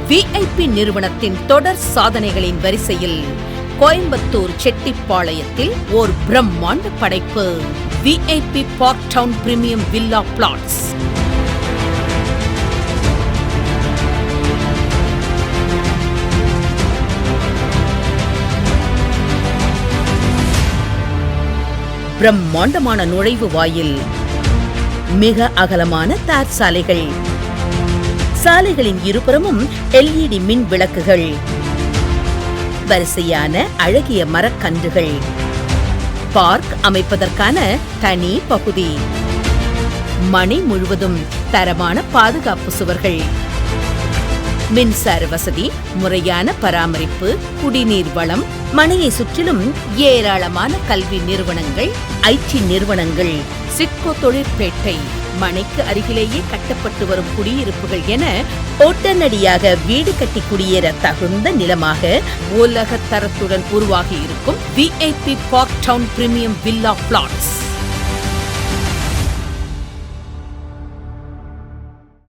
VIP நிறுவனத்தின் தொடர் சாதனைகளின் வரிசையில் கோயம்புத்தூர் செட்டிப்பாளையத்தில் ஓர் பிரம்மாண்ட படைப்பு VIP park town premium villa flats. பிரம்மாண்டமான நுழைவு வாயில், மிக அகலமான தார் சாலைகள், சாலைகளின் இருபுறமும் LED மின் விளக்குகள், வரிசையான அழகிய மரக்கன்றுகள், பார்க் அமைப்பதற்கான தனி பகுதி, மனை முழுவதும் தரமான பாதுகாப்பு சுவர்கள், மின்சார வசதி, முறையான பராமரிப்பு, குடிநீர் வளம், மனையை சுற்றிலும் ஏராளமான கல்வி நிறுவனங்கள், IT நிறுவனங்கள், சிட்கோ தொழிற்பேட்டை, மனைக்கு அருகிலேயே கட்டப்பட்டு வரும் குடியிருப்புகள் என உடனடியாக வீடு கட்டி குடியேற தகுந்த நிலமாக உலக தரத்துடன் உருவாகி இருக்கும் VIP park town premium villa plots.